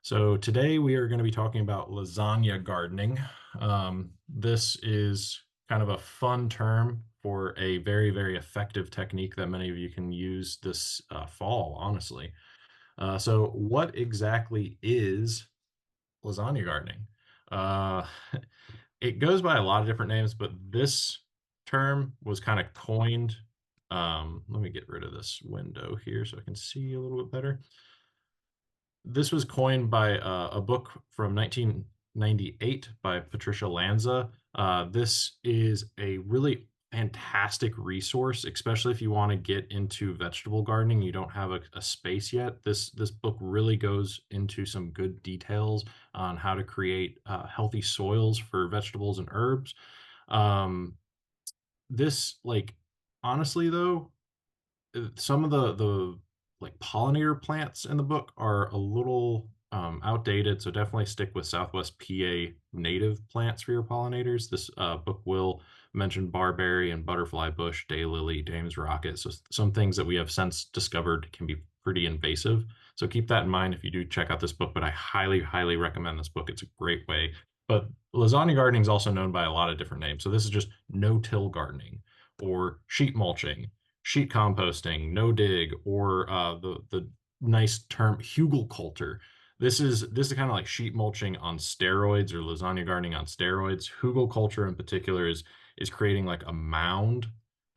So today we are going to be talking about lasagna gardening. This is kind of a fun term for a very, very effective technique that many of you can use this fall, honestly. So what exactly is lasagna gardening? Uh, it goes by a lot of different names, but this term was kind of coined. Let me get rid of this window here so I can see a little bit better. This was coined by a book from 1998 by Patricia Lanza. This is a really fantastic resource, especially if you want to get into vegetable gardening. You don't have a space yet. This book really goes into some good details on how to create healthy soils for vegetables and herbs. Um, this, like, honestly though, some of the like pollinator plants in the book are a little outdated, so definitely stick with Southwest PA native plants for your pollinators. This book will mention barberry and butterfly bush, daylily, Dame's rocket, so some things that we have since discovered can be pretty invasive. So keep that in mind if you do check out this book, but I highly, highly recommend this book. It's a great way. But lasagna gardening is also known by a lot of different names. So this is just no-till gardening or sheet mulching, sheet composting, no dig, or the nice term hugelkultur. This is kind of like sheet mulching on steroids or lasagna gardening on steroids. Hugelkultur in particular is creating like a mound,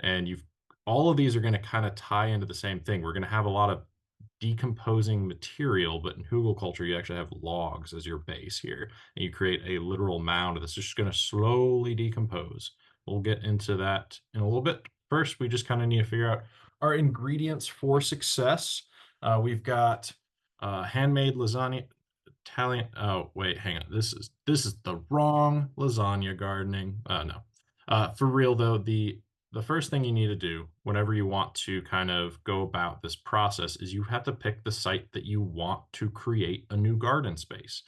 and you've all of these are going to kind of tie into the same thing. We're going to have a lot of decomposing material, but in hugelkultur, you actually have logs as your base here, and you create a literal mound that's just going to slowly decompose. We'll get into that in a little bit. First, we just kind of need to figure out our ingredients for success. We've got handmade lasagna, Italian. Oh, wait, hang on. This is the wrong lasagna gardening. No, for real though, the first thing you need to do whenever you want to kind of go about this process is you have to pick the site that you want to create a new garden space.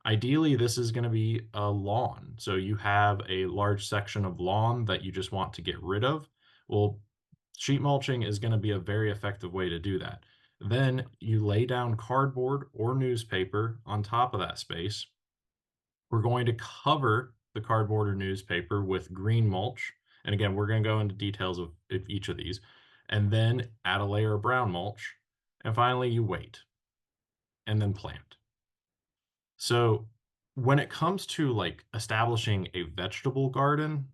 Ideally, this is going to be a lawn. So you have a large section of lawn that you just want to get rid of. Well, sheet mulching is going to be a very effective way to do that. Then you lay down cardboard or newspaper on top of that space. We're going to cover the cardboard or newspaper with green mulch. And again, we're going to go into details of each of these. And then add a layer of brown mulch. And finally, you wait and then plant. So when it comes to like establishing a vegetable garden,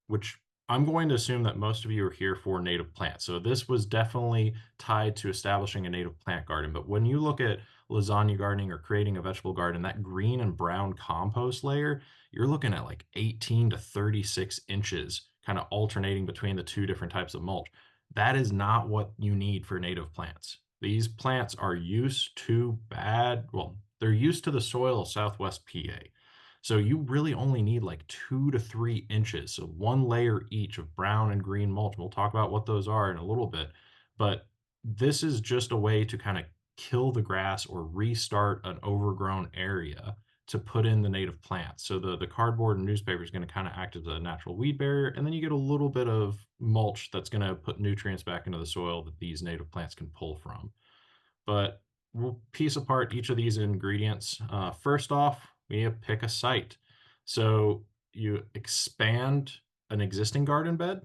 which I'm going to assume that most of you are here for native plants. So this was definitely tied to establishing a native plant garden. But when you look at lasagna gardening or creating a vegetable garden, that green and brown compost layer, you're looking at like 18 to 36 inches, kind of alternating between the two different types of mulch. That is not what you need for native plants. These plants are used to well, they're used to the soil of Southwest PA. So you really only need like 2 to 3 inches, so one layer each of brown and green mulch. We'll talk about what those are in a little bit, but this is just a way to kind of kill the grass or restart an overgrown area to put in the native plants. So the cardboard and newspaper is going to kind of act as a natural weed barrier, and then you get a little bit of mulch that's going to put nutrients back into the soil that these native plants can pull from. But we'll piece apart each of these ingredients. First off, we need to pick a site. So you expand an existing garden bed.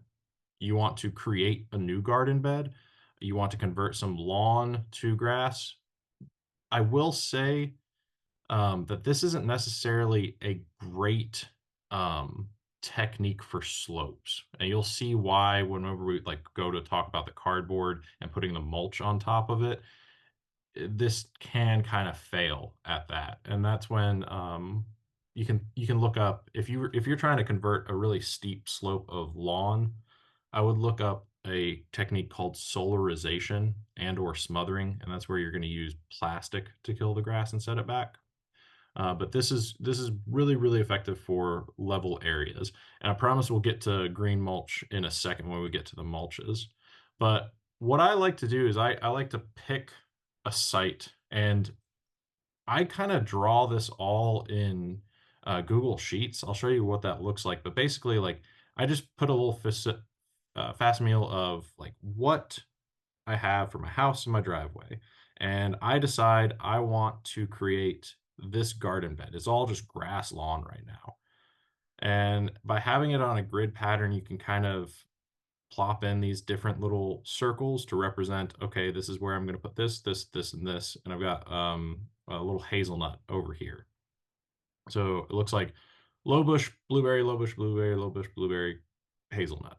You want to create a new garden bed. You want to convert some lawn to grass. I will say that this isn't necessarily a great technique for slopes. And you'll see why whenever we like go to talk about the cardboard and putting the mulch on top of it, this can kind of fail at that. And that's when you can look up if you're trying to convert a really steep slope of lawn, I would look up a technique called solarization and or smothering, and that's where you're going to use plastic to kill the grass and set it back. But this is really, really effective for level areas. And I promise we'll get to green mulch in a second when we get to the mulches. But what I like to do is I like to pick a site, and I kind of draw this all in Google Sheets. I'll show you what that looks like. But basically, like, I just put a little fast meal of like what I have for my house and my driveway. And I decide I want to create this garden bed. It's all just grass lawn right now. And by having it on a grid pattern, you can kind of plop in these different little circles to represent, okay, this is where I'm going to put this, this, this, and this. And I've got a little hazelnut over here. So it looks like low bush blueberry, low bush blueberry, low bush blueberry, hazelnut.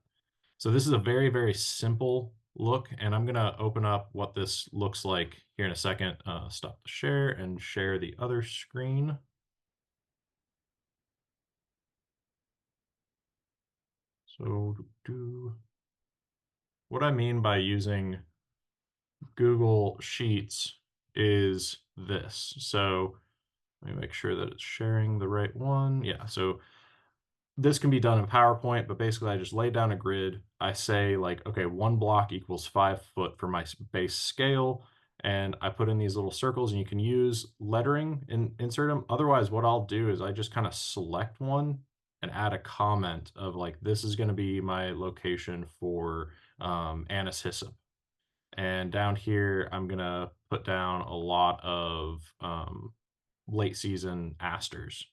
So this is a very, very simple look, and I'm gonna open up what this looks like here in a second. Stop the share and share the other screen. So what I mean by using Google Sheets is this. So let me make sure that it's sharing the right one. Yeah, so this can be done in PowerPoint, but basically I just lay down a grid. I say like, okay, 1 block equals 5 foot for my base scale. And I put in these little circles, and you can use lettering and insert them. Otherwise, what I'll do is I just kind of select one and add a comment of like, this is going to be my location for anise hyssop. And down here, I'm going to put down a lot of late season asters.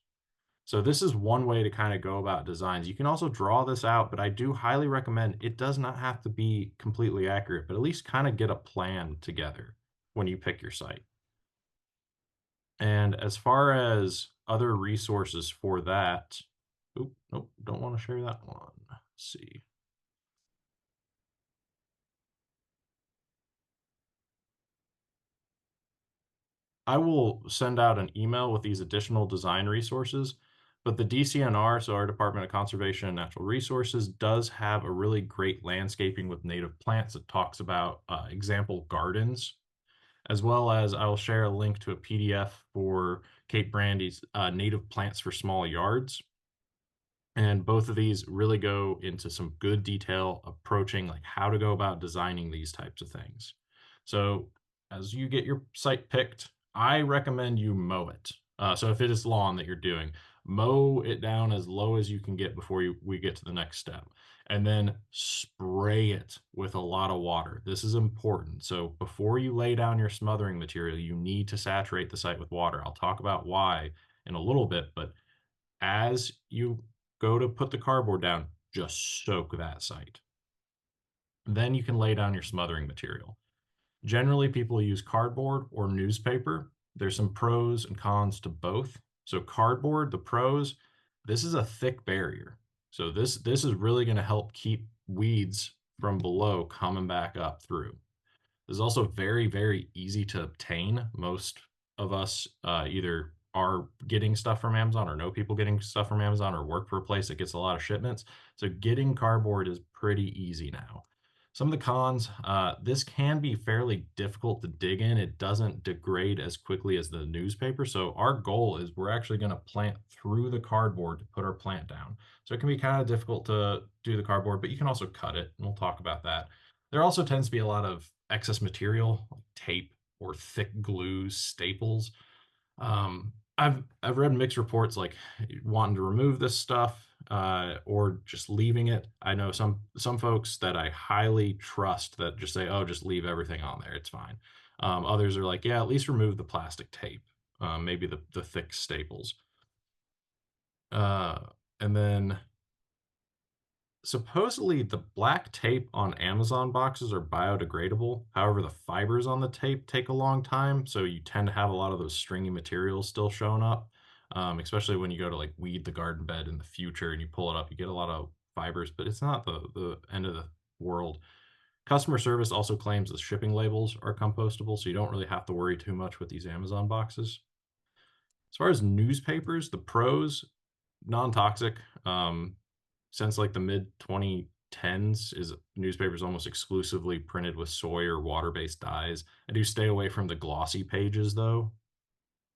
So this is one way to kind of go about designs. You can also draw this out, but I do highly recommend, it does not have to be completely accurate, but at least kind of get a plan together when you pick your site. And as far as other resources for that, nope, don't want to share that one. Let's see. I will send out an email with these additional design resources, but the DCNR, so our Department of Conservation and Natural Resources, does have a really great landscaping with native plants that talks about example gardens, as well as I will share a link to a PDF for Kate Brandy's Native Plants for Small Yards. And both of these really go into some good detail approaching like how to go about designing these types of things. So as you get your site picked, I recommend you mow it. So if it is lawn that you're doing, mow it down as low as you can get before we get to the next step. And then spray it with a lot of water. This is important. So before you lay down your smothering material, you need to saturate the site with water. I'll talk about why in a little bit, but as you go to put the cardboard down, just soak that site. Then you can lay down your smothering material. Generally, people use cardboard or newspaper. There's some pros and cons to both. So cardboard, the pros, this is a thick barrier. So this is really going to help keep weeds from below coming back up through. This is also very, very easy to obtain. Most of us either are getting stuff from Amazon or know people getting stuff from Amazon or work for a place that gets a lot of shipments. So getting cardboard is pretty easy now. Some of the cons, this can be fairly difficult to dig in. It doesn't degrade as quickly as the newspaper. So our goal is we're actually going to plant through the cardboard to put our plant down. So it can be kind of difficult to do the cardboard, but you can also cut it, and we'll talk about that. There also tends to be a lot of excess material, like tape or thick glues, staples. I've read mixed reports like wanting to remove this stuff or just leaving it. I know some folks that I highly trust that just say, "Oh, just leave everything on there; it's fine." Others are like, "Yeah, at least remove the plastic tape, maybe the thick staples." Uh, and then supposedly the black tape on Amazon boxes are biodegradable. However, the fibers on the tape take a long time, so you tend to have a lot of those stringy materials still showing up. Especially when you go to like weed the garden bed in the future and you pull it up, you get a lot of fibers, but it's not the end of the world. Customer service also claims the shipping labels are compostable, so you don't really have to worry too much with these Amazon boxes. As far as newspapers, the pros, non-toxic. Since like the mid 2010s, is newspapers almost exclusively printed with soy or water-based dyes. I do stay away from the glossy pages though.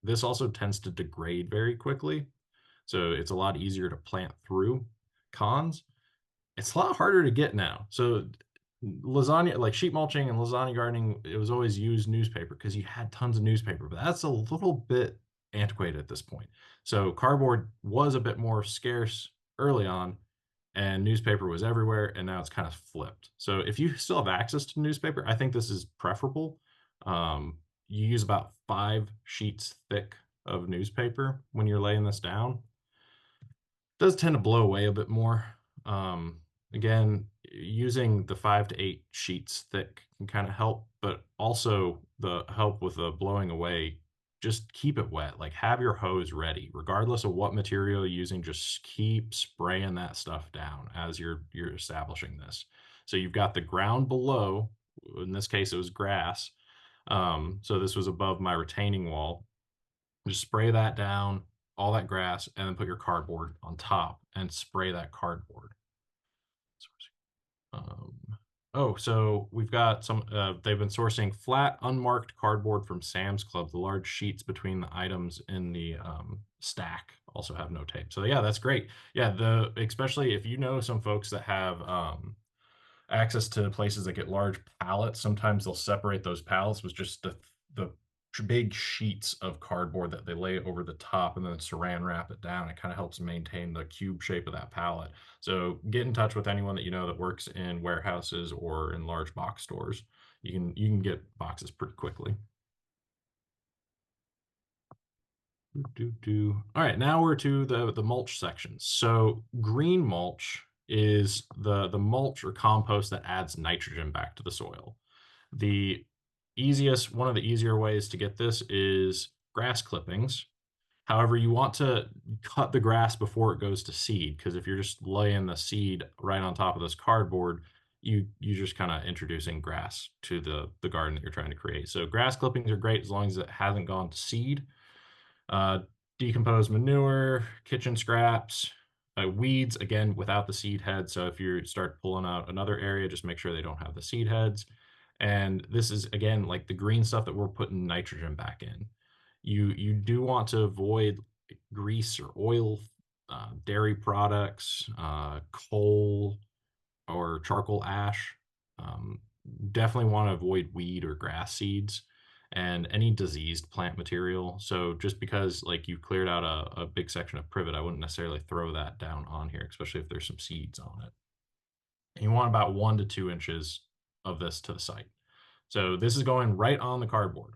This also tends to degrade very quickly, so it's a lot easier to plant through. Cons, it's a lot harder to get now. So lasagna, like sheet mulching and lasagna gardening, it was always used newspaper because you had tons of newspaper, but that's a little bit antiquated at this point. So cardboard was a bit more scarce early on, and newspaper was everywhere, and now it's kind of flipped. So if you still have access to newspaper, I think this is preferable. You use about 5 sheets thick of newspaper when you're laying this down, does tend to blow away a bit more. Um, Again, using the 5 to 8 sheets thick can kind of help, but also the help with the blowing away, just keep it wet. Like have your hose ready, regardless of what material you're using, just keep spraying that stuff down as you're establishing this. So you've got the ground below, in this case it was grass. So this was above my retaining wall. Just spray that down, all that grass, and then put your cardboard on top and spray that cardboard. Um, oh, so we've got some, they've been sourcing flat, unmarked cardboard from Sam's Club. The large sheets between the items in the stack also have no tape. So yeah, that's great. Yeah, especially if you know some folks that have access to places that get large pallets. Sometimes they'll separate those pallets with just the big sheets of cardboard that they lay over the top and then saran wrap it down. It kind of helps maintain the cube shape of that pallet. So get in touch with anyone that you know that works in warehouses or in large box stores. You can get boxes pretty quickly. All right, now we're to the mulch sections. So green mulch is the mulch or compost that adds nitrogen back to the soil. The one of the easier ways to get this is grass clippings. However, you want to cut the grass before it goes to seed, because if you're just laying the seed right on top of this cardboard, you just kind of introducing grass to the garden that you're trying to create. So grass clippings are great as long as it hasn't gone to seed. uh, Decomposed manure, kitchen scraps, weeds, again, without the seed head. So if you start pulling out another area, just make sure they don't have the seed heads. And this is, again, like the green stuff that we're putting nitrogen back in. You do want to avoid grease or oil, dairy products, coal, or charcoal ash. Um, Definitely want to avoid weed or grass seeds and any diseased plant material. So just because like you cleared out a big section of privet, I wouldn't necessarily throw that down on here, especially if there's some seeds on it. And you want about 1 to 2 inches of this to the site. So this is going right on the cardboard.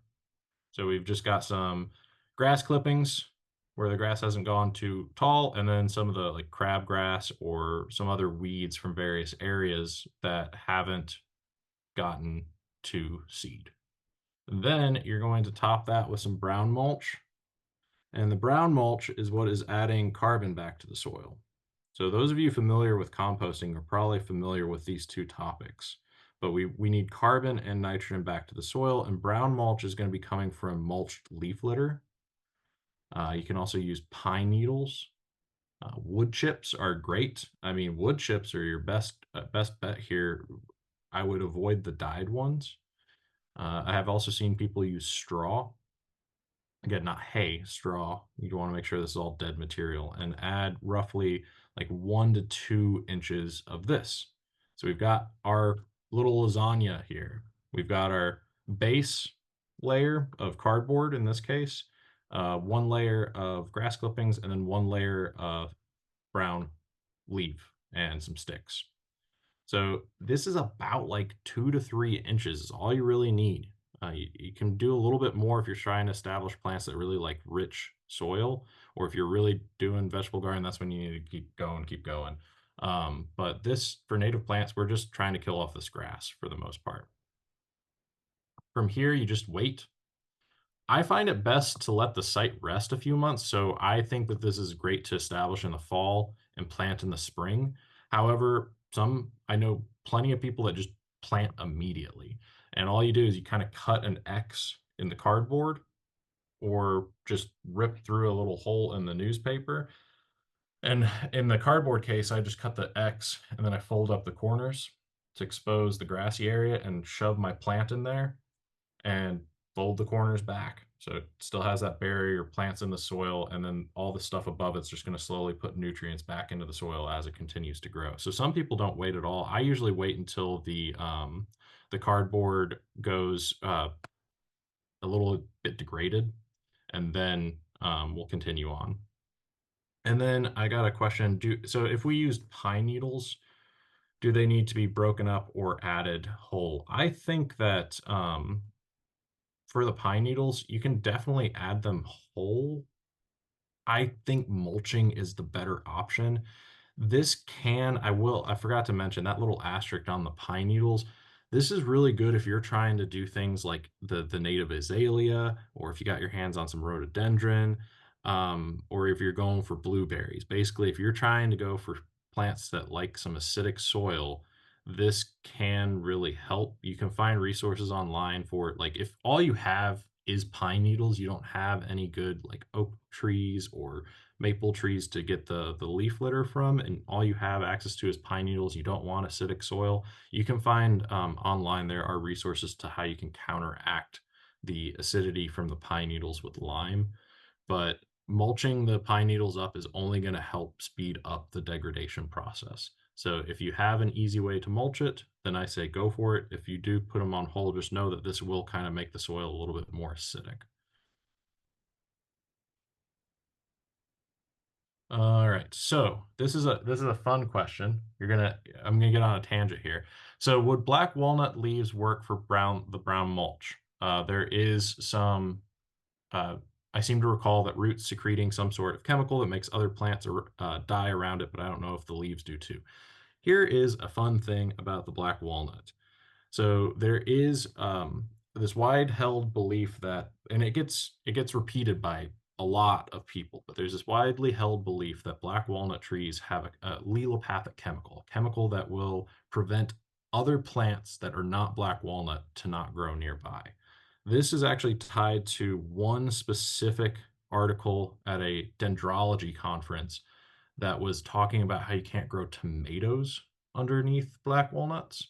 So we've just got some grass clippings where the grass hasn't gone too tall, and then some of the like crabgrass or some other weeds from various areas that haven't gotten to seed. And then you're going to top that with some brown mulch. And the brown mulch is what is adding carbon back to the soil. So those of you familiar with composting are probably familiar with these two topics. But we need carbon and nitrogen back to the soil, and brown mulch is going to be coming from mulched leaf litter. You can also use pine needles. Wood chips are great. I mean, wood chips are your best bet here. I would avoid the dyed ones. I have also seen people use straw. Again, not hay, straw. You want to make sure this is all dead material and add roughly like 1 to 2 inches of this. So we've got our little lasagna here. We've got our base layer of cardboard in this case, one layer of grass clippings, and then one layer of brown leaf and some sticks. So this is about like 2 to 3 inches is all you really need. You can do a little bit more if you're trying to establish plants that really like rich soil, or if you're really doing vegetable garden, that's when you need to keep going. But this, for native plants, we're just trying to kill off this grass for the most part. From here, you just wait. I find it best to let the site rest a few months, so I think that this is great to establish in the fall and plant in the spring. However, I know plenty of people that just plant immediately. And all you do is you kind of cut an X in the cardboard or just rip through a little hole in the newspaper. And in the cardboard case, I just cut the X and then I fold up the corners to expose the grassy area and shove my plant in there and fold the corners back. So it still has that barrier, plants in the soil, and then all the stuff above it's just going to slowly put nutrients back into the soil as it continues to grow. So some people don't wait at all. I usually wait until the cardboard goes a little bit degraded, and then we'll continue on. And then I got a question. So if we used pine needles, do they need to be broken up or added whole? I think that for the pine needles, you can definitely add them whole. I think mulching is the better option. I forgot to mention that little asterisk on the pine needles. This is really good if you're trying to do things like the native azalea, or if you got your hands on some rhododendron, or if you're going for blueberries. Basically, if you're trying to go for plants that like some acidic soil, this can really help. You can find resources online for it. Like if all you have is pine needles, you don't have any good like oak trees or maple trees to get the leaf litter from, and all you have access to is pine needles, you don't want acidic soil, you can find online there are resources to how you can counteract the acidity from the pine needles with lime. But mulching the pine needles up is only going to help speed up the degradation process. So if you have an easy way to mulch it, then I say go for it. If you do put them on hold, just know that this will kind of make the soil a little bit more acidic. All right. So this is a fun question. I'm gonna get on a tangent here. So would black walnut leaves work for the brown mulch? There is some uh, I seem to recall that roots secreting some sort of chemical that makes other plants die around it, but I don't know if the leaves do too. Here is a fun thing about the black walnut. So there is this wide held belief that, and it gets repeated by a lot of people, but there's this widely held belief that black walnut trees have a lelopathic chemical, a chemical that will prevent other plants that are not black walnut to not grow nearby. This is actually tied to one specific article at a dendrology conference that was talking about how you can't grow tomatoes underneath black walnuts.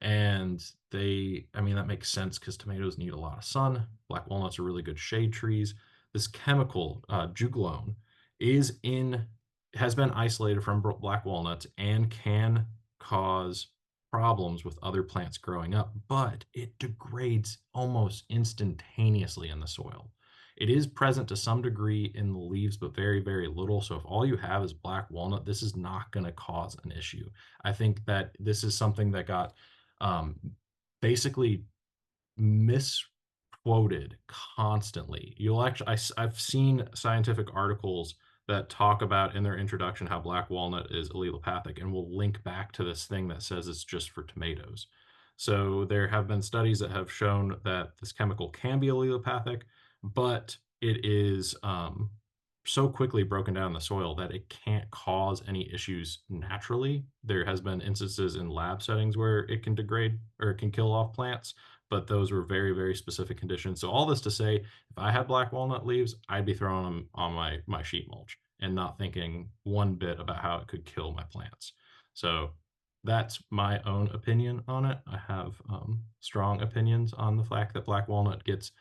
And I mean, that makes sense because tomatoes need a lot of sun. Black walnuts are really good shade trees. This chemical, juglone, is in has been isolated from black walnuts and can cause problems with other plants growing up, but it degrades almost instantaneously in the soil. It is present to some degree in the leaves, but very, very little. So if all you have is black walnut, this is not going to cause an issue. I think that this is something that got um, basically misquoted constantly. I've seen scientific articles that talk about in their introduction how black walnut is allelopathic, and will link back to this thing that says it's just for tomatoes. So there have been studies that have shown that this chemical can be allelopathic, but it is so quickly broken down in the soil that it can't cause any issues naturally. There has been instances in lab settings where it can degrade or it can kill off plants, but those were very, very specific conditions. So all this to say, if I had black walnut leaves, I'd be throwing them on my sheet mulch and not thinking one bit about how it could kill my plants. So that's my own opinion on it. I have strong opinions on the fact that black walnut gets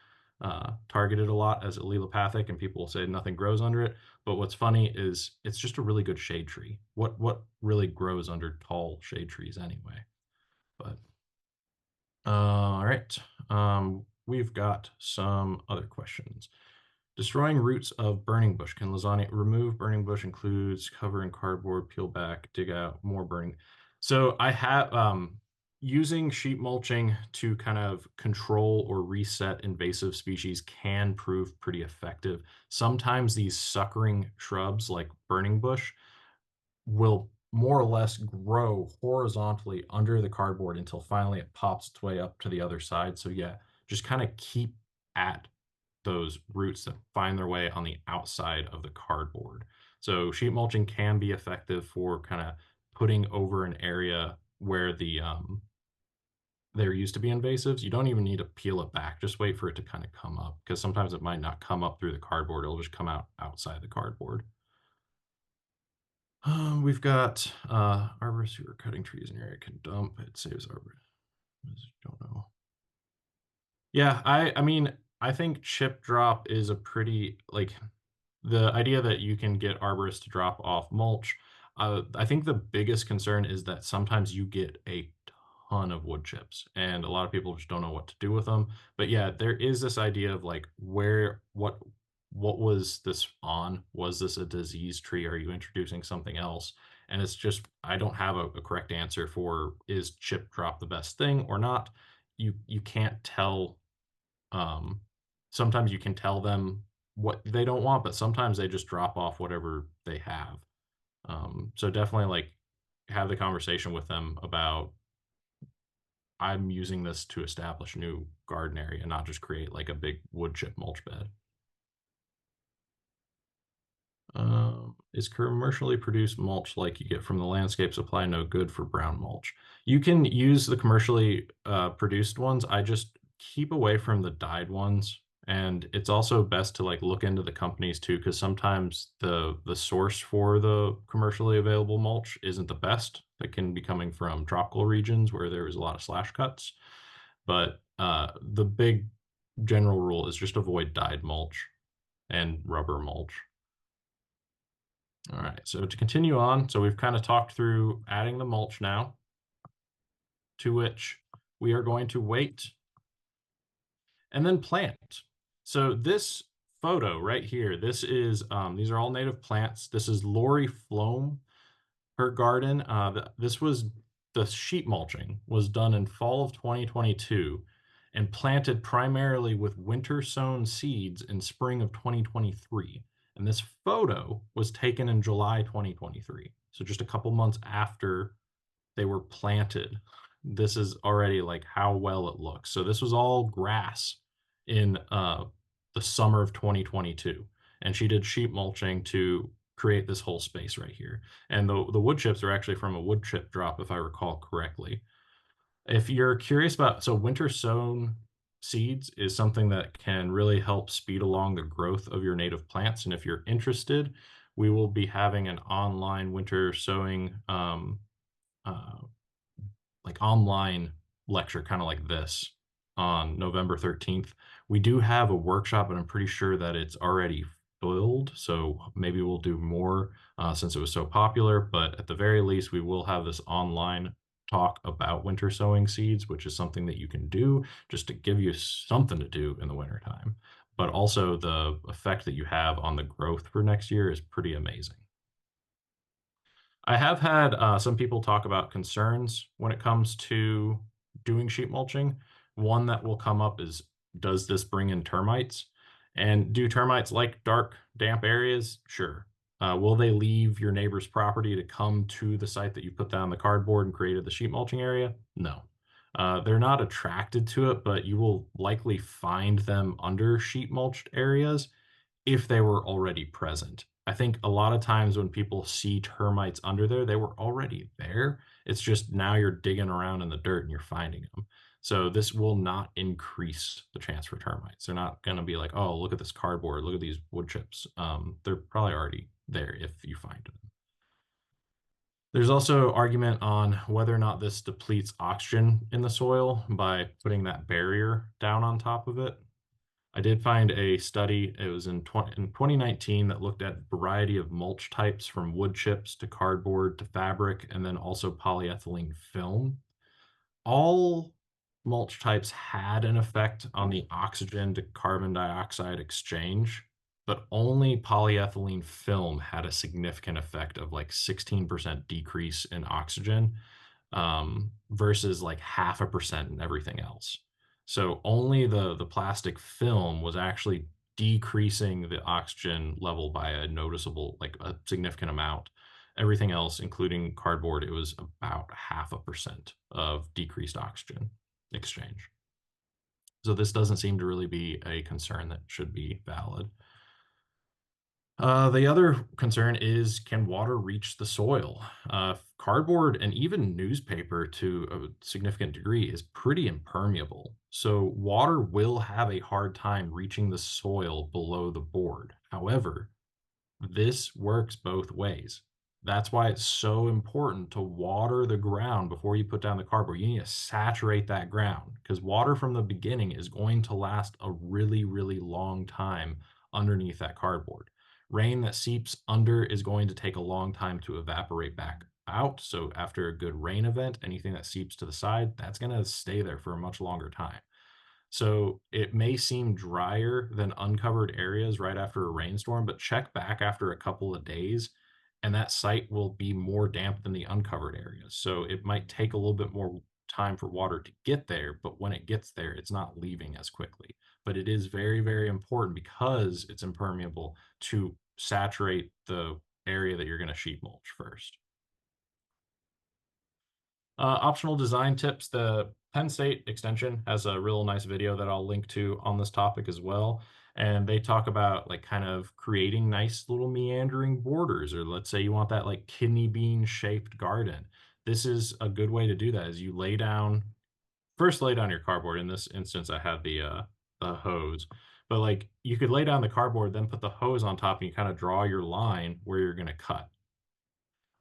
targeted a lot as allelopathic, and people will say nothing grows under it. But what's funny is it's just a really good shade tree. What really grows under tall shade trees anyway? But all right, we've got some other questions. Destroying roots of burning bush. Can lasagna remove burning bush? Includes cover in cardboard, peel back, dig out more burning. So I have using sheet mulching to kind of control or reset invasive species can prove pretty effective. Sometimes these suckering shrubs like burning bush will more or less grow horizontally under the cardboard until finally it pops its way up to the other side. So yeah, just kind of keep at those roots that find their way on the outside of the cardboard. So sheet mulching can be effective for kind of putting over an area where there used to be invasives. You don't even need to peel it back. Just wait for it to kind of come up, because sometimes it might not come up through the cardboard. It'll just come out outside the cardboard. We've got arborists who are cutting trees in your area can dump. It saves arborists. Don't know. Yeah, I mean, I think chip drop is a pretty like the idea that you can get arborists to drop off mulch. I think the biggest concern is that sometimes you get a ton of wood chips, and a lot of people just don't know what to do with them. But yeah, there is this idea of like what was this on? Was this a disease tree? Are you introducing something else? And it's just I don't have a correct answer for is chip drop the best thing or not. You can't tell Um, Sometimes you can tell them what they don't want, but sometimes they just drop off whatever they have. So definitely like have the conversation with them about I'm using this to establish a new garden area, not just create like a big wood chip mulch bed. Is commercially produced mulch like you get from the landscape supply no good for brown mulch? You can use the commercially produced ones. I just keep away from the dyed ones. And it's also best to like look into the companies too, because sometimes the source for the commercially available mulch isn't the best. That can be coming from tropical regions where there is a lot of slash cuts. But the big general rule is just avoid dyed mulch and rubber mulch. All right, so to continue on, so we've kind of talked through adding the mulch now, to which we are going to wait and then plant. So this photo right here, this is these are all native plants. This is Lori Floam, her garden. This was the sheet mulching was done in fall of 2022 and planted primarily with winter sown seeds in spring of 2023. And this photo was taken in July 2023. So just a couple months after they were planted. This is already like how well it looks. So this was all grass in the summer of 2022. And she did sheet mulching to create this whole space right here. And the wood chips are actually from a wood chip drop, if I recall correctly. If you're curious about, so winter sown seeds is something that can really help speed along the growth of your native plants. And if you're interested, we will be having an online winter sowing uh, like online lecture, kind of like this, on November 13th. We do have a workshop, and I'm pretty sure that it's already filled. So maybe we'll do more since it was so popular. But at the very least, we will have this online talk about winter sowing seeds, which is something that you can do just to give you something to do in the wintertime. But also the effect that you have on the growth for next year is pretty amazing. I have had some people talk about concerns when it comes to doing sheet mulching. One that will come up is, does this bring in termites? And do termites like dark, damp areas? Sure. Will they leave your neighbor's property to come to the site that you put down the cardboard and created the sheet mulching area? No. They're not attracted to it, but you will likely find them under sheet mulched areas if they were already present. I think a lot of times when people see termites under there, they were already there. It's just now you're digging around in the dirt and you're finding them. So this will not increase the chance for termites. They're not going to be like, oh, look at this cardboard, look at these wood chips. They're probably already there if you find them. There's also argument on whether or not this depletes oxygen in the soil by putting that barrier down on top of it. I did find a study, it was in 2019, that looked at a variety of mulch types from wood chips to cardboard to fabric, and then also polyethylene film. All mulch types had an effect on the oxygen to carbon dioxide exchange, but only polyethylene film had a significant effect of like 16% decrease in oxygen versus like 0.5% in everything else. So only the plastic film was actually decreasing the oxygen level by a noticeable, like a significant amount. Everything else, including cardboard, it was about 0.5% of decreased oxygen exchange. So this doesn't seem to really be a concern that should be valid. The other concern is, can water reach the soil? Cardboard and even newspaper to a significant degree is pretty impermeable. So water will have a hard time reaching the soil below the board. However, this works both ways. That's why it's so important to water the ground before you put down the cardboard. You need to saturate that ground because water from the beginning is going to last a really, really long time underneath that cardboard. Rain that seeps under is going to take a long time to evaporate back out. So after a good rain event, anything that seeps to the side, that's going to stay there for a much longer time. So it may seem drier than uncovered areas right after a rainstorm, but check back after a couple of days and that site will be more damp than the uncovered areas. So it might take a little bit more time for water to get there, but when it gets there, it's not leaving as quickly. but it is very, very important because it's impermeable to saturate the area that you're going to sheet mulch first. Optional design tips. The Penn State Extension has a real nice video that I'll link to on this topic as well. And they talk about like kind of creating nice little meandering borders, or let's say you want that like kidney bean shaped garden. This is a good way to do that is you lay down, first lay down your cardboard. In this instance, I had the hose, but like you could lay down the cardboard, then put the hose on top and you kind of draw your line where you're going to cut.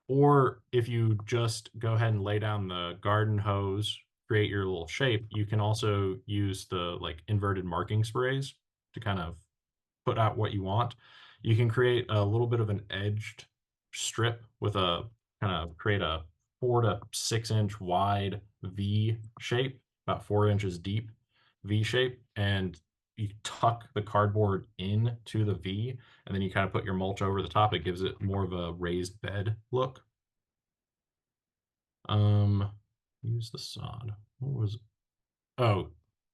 Or if you just go ahead and lay down the garden hose, create your little shape, you can also use the like inverted marking sprays to kind of put out what you want. You can create a little bit of an edged strip with a kind of create a 4 to 6 inch wide V shape, about 4 inches deep V shape, and you tuck the cardboard into the V, and then you kind of put your mulch over the top. It gives it more of a raised bed look. Um, use the sod. What was Oh,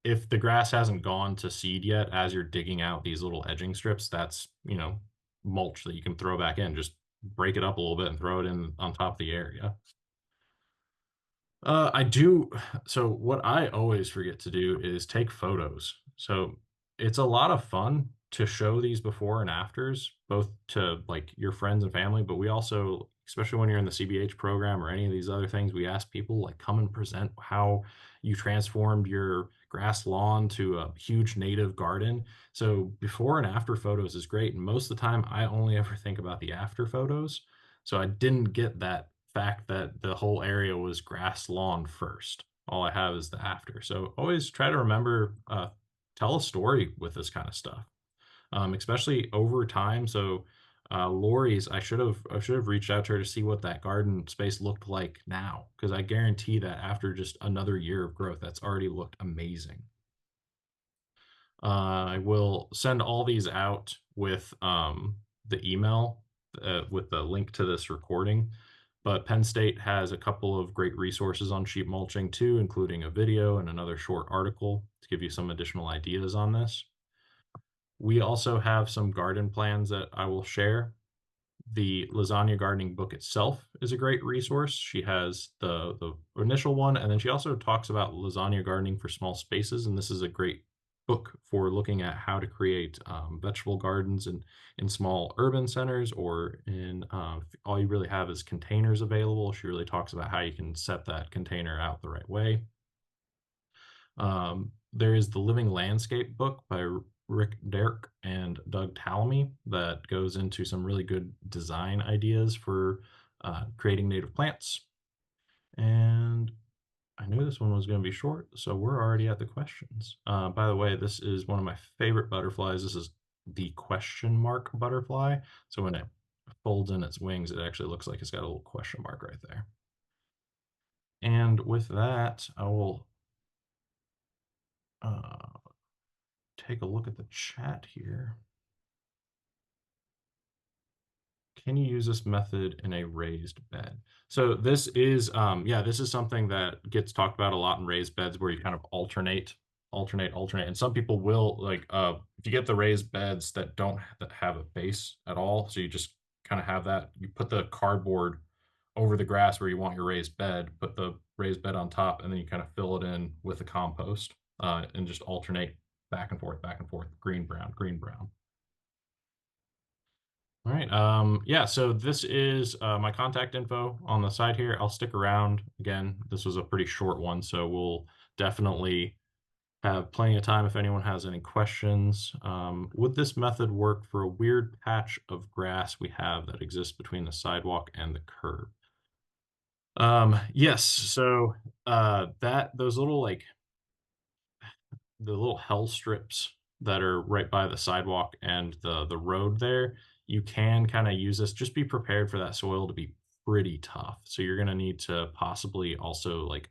if the grass hasn't gone to seed yet, as you're digging out these little edging strips, that's, mulch that you can throw back in. Just break it up a little bit and throw it in on top of the area. I do. So what I always forget to do is take photos. So it's a lot of fun to show these before and afters, both to like your friends and family, but we also, especially when you're in the CBH program or any of these other things, we ask people like come and present how you transformed your grass lawn to a huge native garden. So before and after photos is great. And most of the time I only ever think about the after photos. So I didn't get that fact that the whole area was grass lawn first. All I have is the after. So always try to remember, tell a story with this kind of stuff, especially over time. So Lori's, I should have reached out to her to see what that garden space looked like now, because I guarantee that after just another year of growth, that's already looked amazing. I will send all these out with the email with the link to this recording. But Penn State has a couple of great resources on sheep mulching too, including a video and another short article to give you some additional ideas on this. We also have some garden plans that I will share. The Lasagna Gardening book itself is a great resource. She has the initial one, and then she also talks about lasagna gardening for small spaces, and this is a great book for looking at how to create vegetable gardens in small urban centers, or in all you really have is containers available. She really talks about how you can set that container out the right way. There is the Living Landscape book by Rick Derrick and Doug Tallamy that goes into some really good design ideas for creating native plants. And I knew this one was going to be short, so we're already at the questions. By the way, this is one of my favorite butterflies. This is the question mark butterfly. So when it folds in its wings, it actually looks like it's got a little question mark right there. And with that, I will take a look at the chat here. Can you use this method in a raised bed? So this is, yeah, this is something that gets talked about a lot in raised beds where you kind of alternate. And some people will like, if you get the raised beds that don't have a base at all, so you just kind of have that, you put the cardboard over the grass where you want your raised bed, put the raised bed on top, and then you kind of fill it in with the compost, and just alternate back and forth, green, brown, green, brown. All right. Yeah, so this is my contact info on the side here. I'll stick around. Again, this was a pretty short one, so we'll definitely have plenty of time if anyone has any questions. Would this method work for a weird patch of grass we have that exists between the sidewalk and the curb? Yes. So those little like the little hell strips that are right by the sidewalk and the road there, you can kind of use this. Just be prepared for that soil to be pretty tough. So you're going to need to possibly also like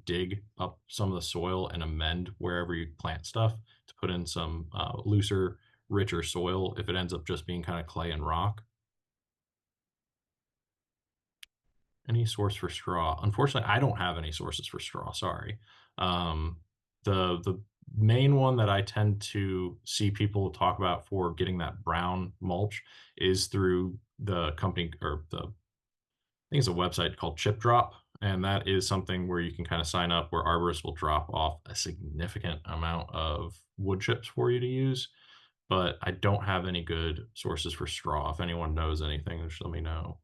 dig up some of the soil and amend wherever you plant stuff to put in some looser, richer soil if it ends up just being kind of clay and rock. Any source for straw? Unfortunately, I don't have any sources for straw. Sorry. The main one that I tend to see people talk about for getting that brown mulch is through the company or the I think it's a website called Chip Drop, and that is something where you can kind of sign up where arborists will drop off a significant amount of wood chips for you to use. But I don't have any good sources for straw. If anyone knows anything, just let me know.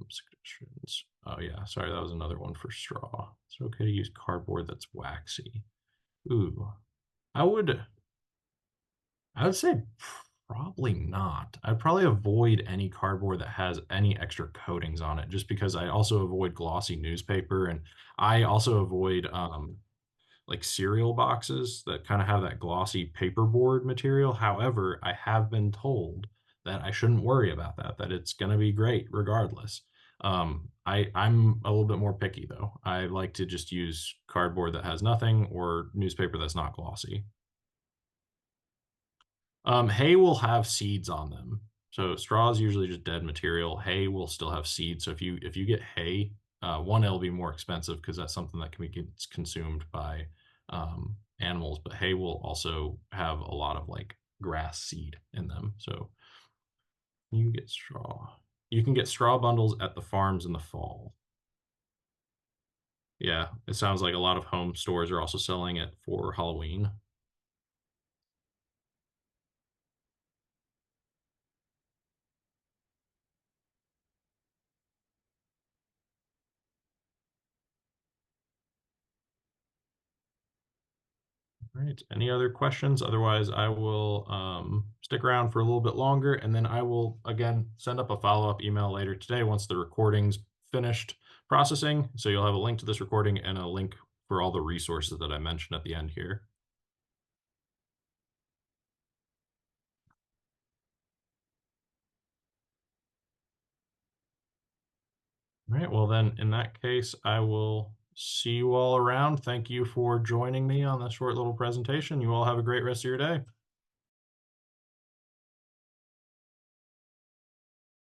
Suggestions. Oh yeah, sorry, that was another one for straw. It's okay to use cardboard that's waxy. Ooh, I would I would say probably not. I'd probably avoid any cardboard that has any extra coatings on it, just because I also avoid glossy newspaper, and I also avoid like cereal boxes that kind of have that glossy paperboard material. However, I have been told that I shouldn't worry about that, that it's going to be great regardless. I'm a little bit more picky though. I like to just use cardboard that has nothing or newspaper that's not glossy. Hay will have seeds on them. So straw is usually just dead material. Hay will still have seeds. So if you get hay, one, it'll be more expensive because that's something that can be consumed by animals. But hay will also have a lot of like grass seed in them. So you can get straw. You can get straw bundles at the farms in the fall. Yeah, it sounds like a lot of home stores are also selling it for Halloween. All right. Any other questions? Otherwise, I will stick around for a little bit longer, and then I will again send up a follow-up email later today once the recording's finished processing. So you'll have a link to this recording and a link for all the resources that I mentioned at the end here. All right. Well, then in that case, I will see you all around. Thank you for joining me on this short little presentation. You all have a great rest of your day.